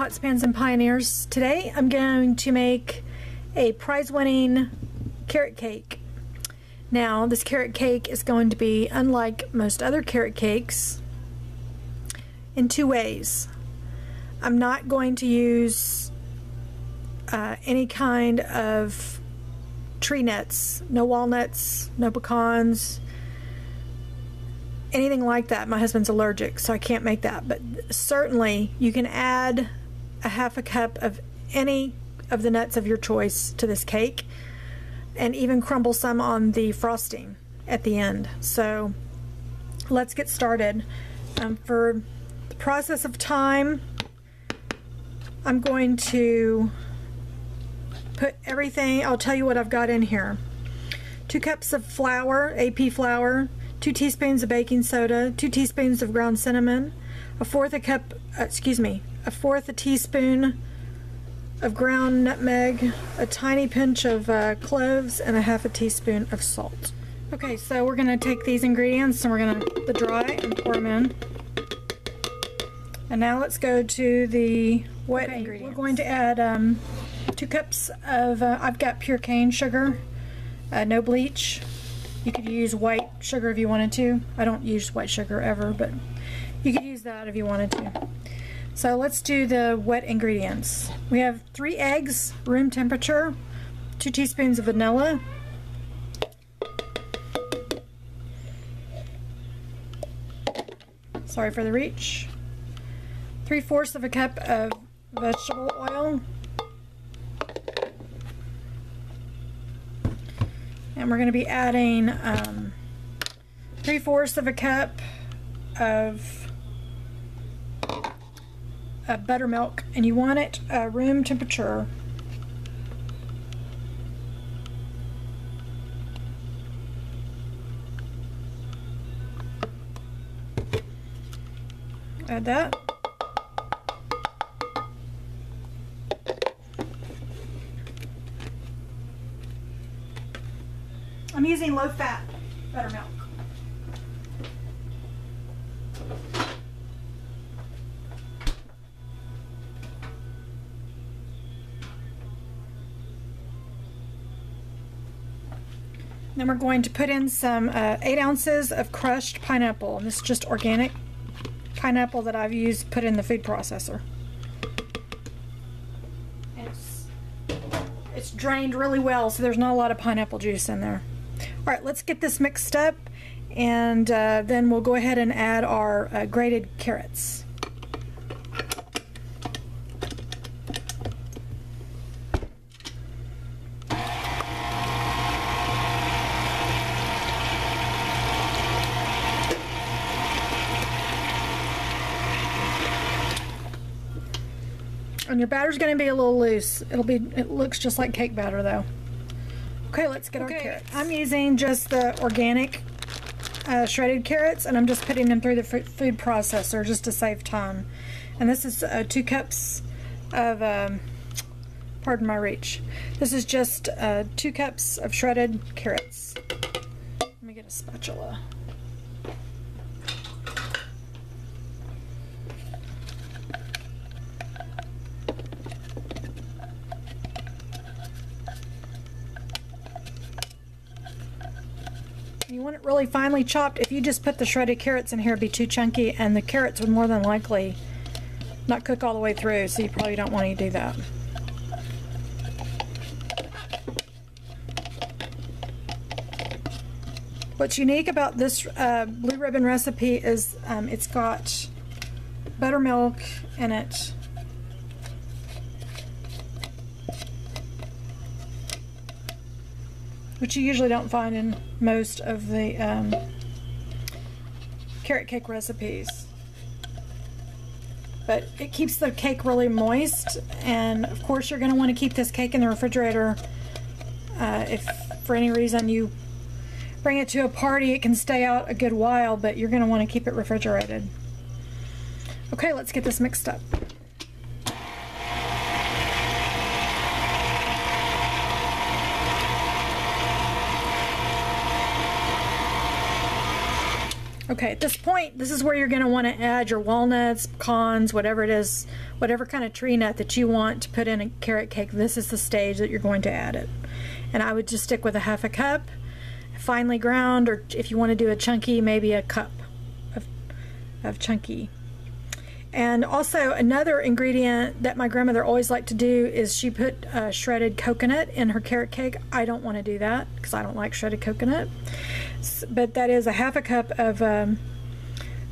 Pots, Pans, and Pioneers. Today I'm going to make a prize-winning carrot cake. Now this carrot cake is going to be unlike most other carrot cakes in two ways. I'm not going to use any kind of tree nuts, no walnuts, no pecans, anything like that. My husband's allergic, so I can't make that, but certainly you can add a half a cup of any of the nuts of your choice to this cake and even crumble some on the frosting at the end. So let's get started. For the process of time, I'm going to put everything, I'll tell you what I've got in here. 2 cups of flour, AP flour, 2 teaspoons of baking soda, 2 teaspoons of ground cinnamon, a fourth a teaspoon of ground nutmeg, a tiny pinch of cloves, and a half a teaspoon of salt. Okay, so we're going to take these ingredients and we're going to dry and pour them in. And now let's go to the wet ingredients. We're going to add 2 cups of, I've got pure cane sugar, no bleach. You could use white sugar if you wanted to. I don't use white sugar ever, but you could use that if you wanted to. So let's do the wet ingredients. We have 3 eggs, room temperature, 2 teaspoons of vanilla, sorry for the reach, 3/4 of a cup of vegetable oil, and we're going to be adding 3/4 of a cup of buttermilk, and you want it room temperature. Add that. I'm using low-fat buttermilk. Then we're going to put in some 8 ounces of crushed pineapple, and this is just organic pineapple that I've used, put in the food processor. It's drained really well, so there's not a lot of pineapple juice in there. Alright, let's get this mixed up, and then we'll go ahead and add our grated carrots. And your batter's going to be a little loose. It looks just like cake batter though. Okay, let's get our carrots. I'm using just the organic shredded carrots, and I'm just putting them through the food processor just to save time. And this is 2 cups of, pardon my reach. This is just 2 cups of shredded carrots. Let me get a spatula. You want it really finely chopped. If you just put the shredded carrots in here, it'd be too chunky, and the carrots would more than likely not cook all the way through, so you probably don't want to do that. What's unique about this Blue Ribbon recipe is it's got buttermilk in it. Which you usually don't find in most of the carrot cake recipes. But it keeps the cake really moist, and of course you're going to want to keep this cake in the refrigerator. If for any reason you bring it to a party, it can stay out a good while, but you're going to want to keep it refrigerated. Okay, let's get this mixed up. Okay, at this point, this is where you're going to want to add your walnuts, pecans, whatever it is, whatever kind of tree nut that you want to put in a carrot cake. This is the stage that you're going to add it. And I would just stick with a half a cup, finely ground, or if you want to do a chunky, maybe a cup of chunky. And also another ingredient that my grandmother always liked to do is she put shredded coconut in her carrot cake. I don't want to do that because I don't like shredded coconut. But that is a half a cup of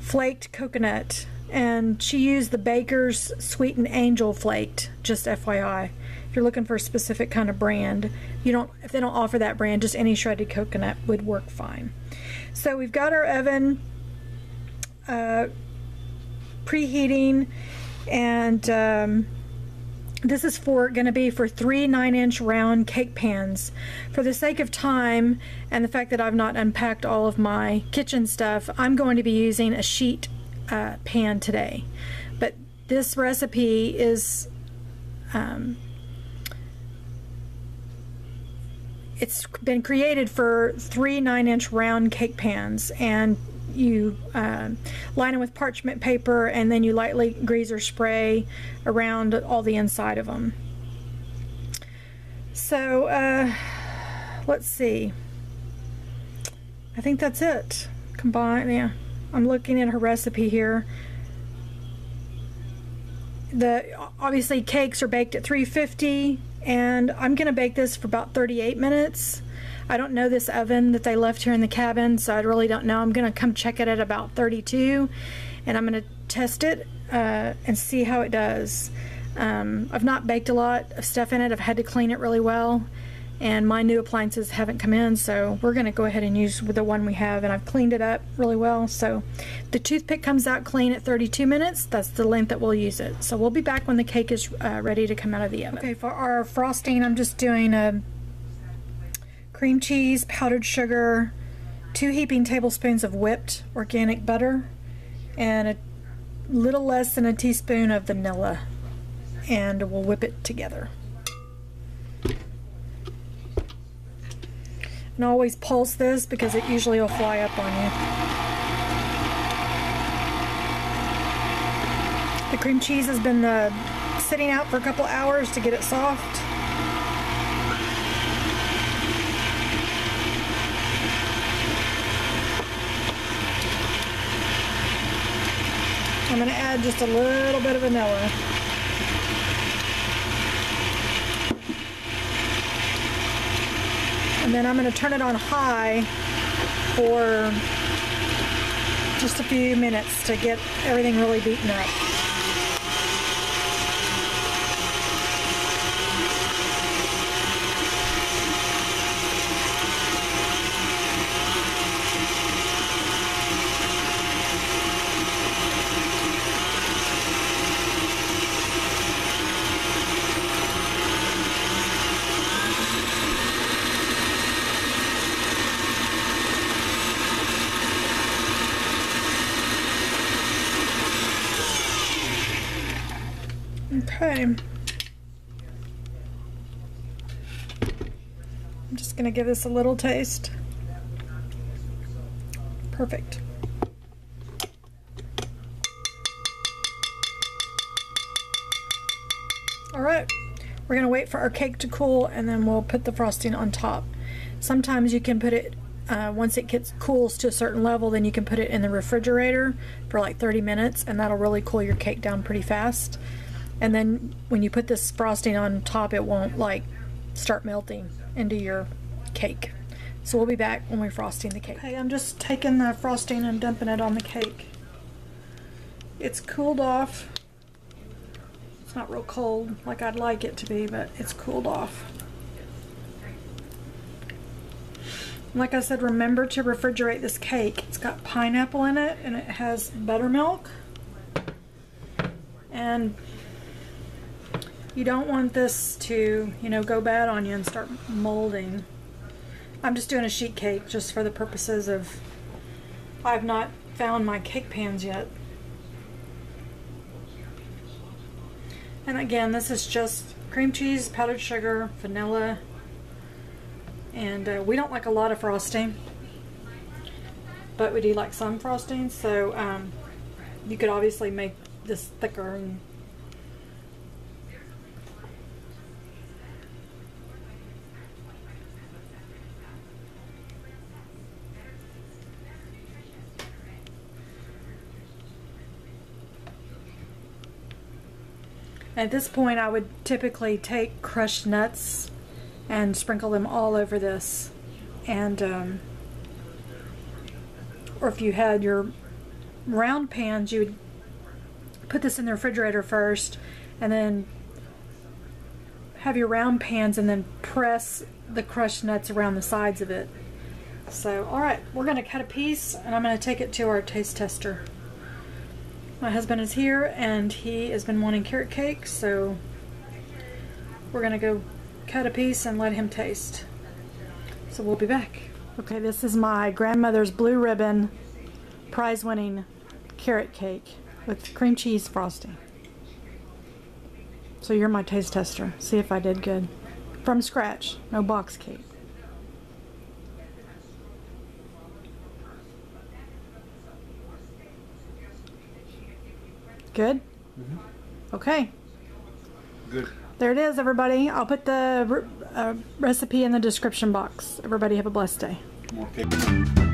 flaked coconut, and she used the Baker's Sweet and Angel flaked, just FYI. If you're looking for a specific kind of brand, if they don't offer that brand, just any shredded coconut would work fine. So we've got our oven preheating, and this is going to be for 3 9-inch round cake pans. For the sake of time and the fact that I've not unpacked all of my kitchen stuff, I'm going to be using a sheet pan today. But this recipe is it's been created for 3 9-inch round cake pans, and you line them with parchment paper, and then you lightly grease or spray around all the inside of them. So let's see, I think that's it. Yeah, I'm looking at her recipe here. Obviously cakes are baked at 350, and I'm gonna bake this for about 38 minutes. I don't know this oven that they left here in the cabin, so I really don't know. I'm gonna come check it at about 32, and I'm gonna test it and see how it does. I've not baked a lot of stuff in it. I've had to clean it really well, and my new appliances haven't come in, so we're gonna go ahead and use the one we have, and I've cleaned it up really well. So the toothpick comes out clean at 32 minutes. That's the length that we'll use it. So we'll be back when the cake is ready to come out of the oven. Okay, for our frosting, I'm just doing a cream cheese, powdered sugar, 2 heaping tablespoons of whipped organic butter, and a little less than a teaspoon of vanilla, and we'll whip it together. And always pulse this because it usually will fly up on you. The cream cheese has been sitting out for a couple hours to get it soft. I'm going to add just a little bit of vanilla. And then I'm going to turn it on high for just a few minutes to get everything really beaten up. Okay, I'm just going to give this a little taste. Perfect. All right, we're going to wait for our cake to cool, and then we'll put the frosting on top. Sometimes you can put it, once it cools to a certain level, then you can put it in the refrigerator for like 30 minutes, and that'll really cool your cake down pretty fast. And then when you put this frosting on top, it won't like start melting into your cake. So we'll be back when we're frosting the cake. Okay, I'm just taking the frosting and dumping it on the cake. It's cooled off. It's not real cold like I'd like it to be, but it's cooled off. Like I said, remember to refrigerate this cake. It's got pineapple in it, and it has buttermilk. And you don't want this to, go bad on you and start molding. I'm just doing a sheet cake just for the purposes of, I've not found my cake pans yet. And again, this is just cream cheese, powdered sugar, vanilla, and we don't like a lot of frosting. but we do like some frosting, so you could obviously make this thicker. At this point, I would typically take crushed nuts and sprinkle them all over this, and or if you had your round pans, you would put this in the refrigerator first and then have your round pans and then press the crushed nuts around the sides of it. So alright, we're going to cut a piece and I'm going to take it to our taste tester. My husband is here and he has been wanting carrot cake, so we're going to go cut a piece and let him taste. So we'll be back. Okay, this is my grandmother's blue ribbon prize-winning carrot cake with cream cheese frosting. So you're my taste tester. See if I did good. From scratch, no box cake. Good? Mm-hmm. Okay. Good. There it is, everybody. I'll put the recipe in the description box. Everybody have a blessed day. More cake.